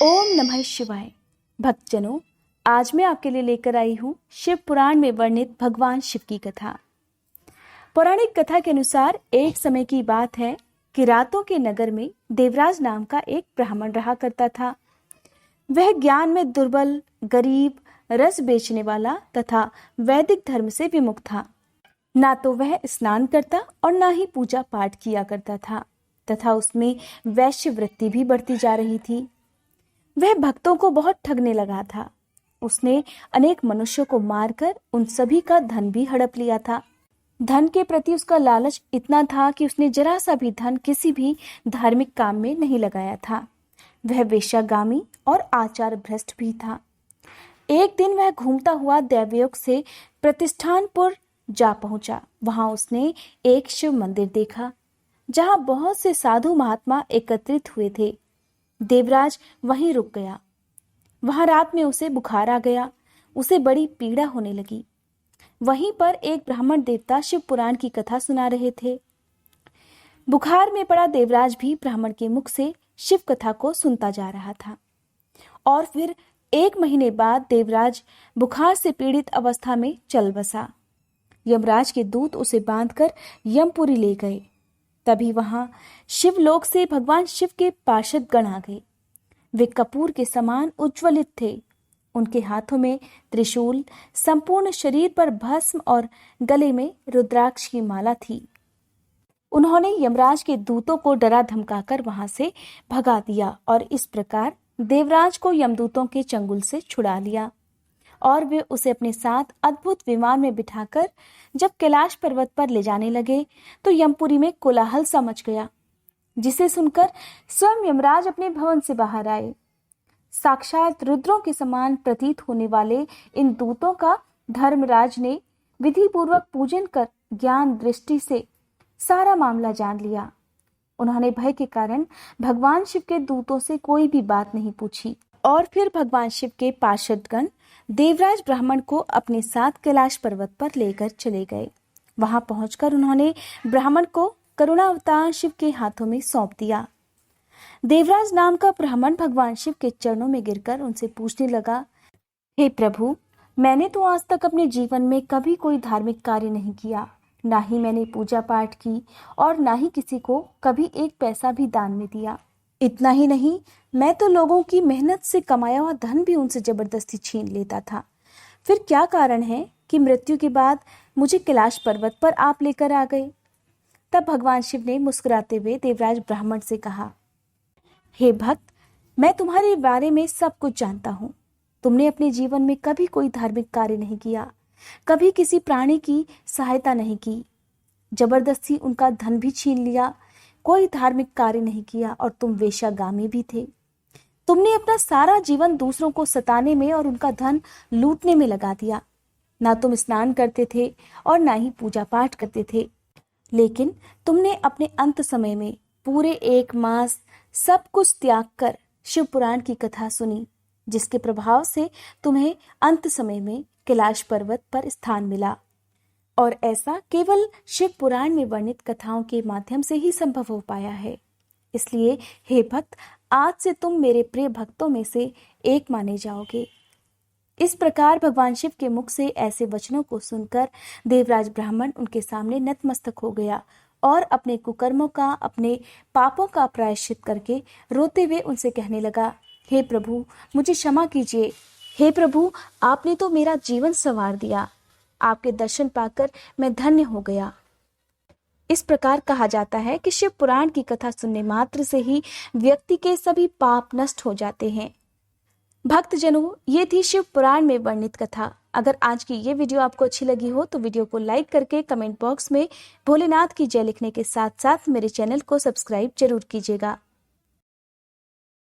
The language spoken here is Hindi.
ओम नमः शिवाय। भक्तजनों, आज मैं आपके लिए लेकर आई हूँ शिव पुराण में वर्णित भगवान शिव की कथा। पौराणिक कथा के अनुसार एक समय की बात है कि रातों के नगर में देवराज नाम का एक ब्राह्मण रहा करता था। वह ज्ञान में दुर्बल, गरीब, रस बेचने वाला तथा वैदिक धर्म से विमुख था। ना तो वह स्नान करता और ना ही पूजा पाठ किया करता था तथा उसमें वैश्य वृत्ति भी बढ़ती जा रही थी। वह भक्तों को बहुत ठगने लगा था। उसने अनेक मनुष्यों को मारकर उन सभी का धन भी हड़प लिया था। धन के प्रति उसका लालच इतना था कि उसने जरा सा भी धन किसी भी धार्मिक काम में नहीं लगाया था। वह वेश्यागामी और आचार भ्रष्ट भी था। एक दिन वह घूमता हुआ दैवयोग से प्रतिष्ठानपुर जा पहुंचा। वहां उसने एक शिव मंदिर देखा जहां बहुत से साधु महात्मा एकत्रित हुए थे। देवराज वहीं रुक गया। वहां रात में उसे बुखार आ गया। उसे बड़ी पीड़ा होने लगी। वहीं पर एक ब्राह्मण देवता शिव पुराण की कथा सुना रहे थे। बुखार में पड़ा देवराज भी ब्राह्मण के मुख से शिव कथा को सुनता जा रहा था। और फिर 1 महीने बाद देवराज बुखार से पीड़ित अवस्था में चल बसा। यमराज के दूत उसे बांधकर यमपुरी ले गए। तभी वहां शिवलोक से भगवान शिव के पार्षद गण आ गए। वे कपूर के समान उज्ज्वलित थे। उनके हाथों में त्रिशूल, संपूर्ण शरीर पर भस्म और गले में रुद्राक्ष की माला थी। उन्होंने यमराज के दूतों को डरा धमकाकर वहां से भगा दिया और इस प्रकार देवराज को यमदूतों के चंगुल से छुड़ा लिया। और वे उसे अपने साथ अद्भुत विमान में बिठाकर जब कैलाश पर्वत पर ले जाने लगे तो यमपुरी में कोलाहल सा मच गया, जिसे सुनकर स्वयं यमराज अपने भवन से बाहर आए। साक्षात रुद्रों के समान प्रतीत होने वाले इन दूतों का धर्मराज ने विधि पूर्वक पूजन कर ज्ञान दृष्टि से सारा मामला जान लिया। उन्होंने भय के कारण भगवान शिव के दूतों से कोई भी बात नहीं पूछी। और फिर भगवान शिव के पार्षदगण देवराज ब्राह्मण को अपने साथ कैलाश पर्वत पर लेकर चले गए। वहां पहुंचकर उन्होंने ब्राह्मण को करुणावतार शिव के हाथों में सौंप दिया। देवराज नाम का ब्राह्मण भगवान शिव के चरणों में गिरकर उनसे पूछने लगा, हे प्रभु, मैंने तो आज तक अपने जीवन में कभी कोई धार्मिक कार्य नहीं किया, ना ही मैंने पूजा पाठ की और ना ही किसी को कभी एक पैसा भी दान में दिया। इतना ही नहीं, मैं तो लोगों की मेहनत से कमाया हुआ धन भी उनसे जबरदस्ती छीन लेता था। फिर क्या कारण है कि मृत्यु के बाद मुझे कैलाश पर्वत पर आप लेकर आ गए? तब भगवान शिव ने मुस्कुराते हुए देवराज ब्राह्मण से कहा, हे भक्त, मैं तुम्हारे बारे में सब कुछ जानता हूँ। तुमने अपने जीवन में कभी कोई धार्मिक कार्य नहीं किया, कभी किसी प्राणी की सहायता नहीं की, जबरदस्ती उनका धन भी छीन लिया, कोई धार्मिक कार्य नहीं किया और तुम वेश्यागामी भी थे। तुमने अपना सारा जीवन दूसरों को सताने में और उनका धन लूटने में लगा दिया। ना तुम स्नान करते थे और ना ही पूजा पाठ करते थे, लेकिन तुमने अपने अंत समय में पूरे 1 मास सब कुछ त्याग कर शिव पुराण की कथा सुनी, जिसके प्रभाव से तुम्हें अंत समय में कैलाश पर्वत पर स्थान मिला। और ऐसा केवल शिव पुराण में वर्णित कथाओं के माध्यम से ही संभव हो पाया है। इसलिए हे भक्त, आज से तुम मेरे प्रिय भक्तों में से एक माने जाओगे। इस प्रकार भगवान शिव के मुख से ऐसे वचनों को सुनकर देवराज ब्राह्मण उनके सामने नतमस्तक हो गया और अपने कुकर्मों का, अपने पापों का प्रायश्चित करके रोते हुए उनसे कहने लगा, हे प्रभु, मुझे क्षमा कीजिए। हे प्रभु, आपने तो मेरा जीवन संवार दिया। आपके दर्शन पाकर मैं धन्य हो गया। इस प्रकार कहा जाता है कि शिव पुराण की कथा सुनने मात्र से ही व्यक्ति के सभी पाप नष्ट हो जाते हैं। भक्तजनों, ये थी शिव पुराण में वर्णित कथा। अगर आज की ये वीडियो आपको अच्छी लगी हो तो वीडियो को लाइक करके कमेंट बॉक्स में भोलेनाथ की जय लिखने के साथ साथ मेरे चैनल को सब्सक्राइब जरूर कीजिएगा।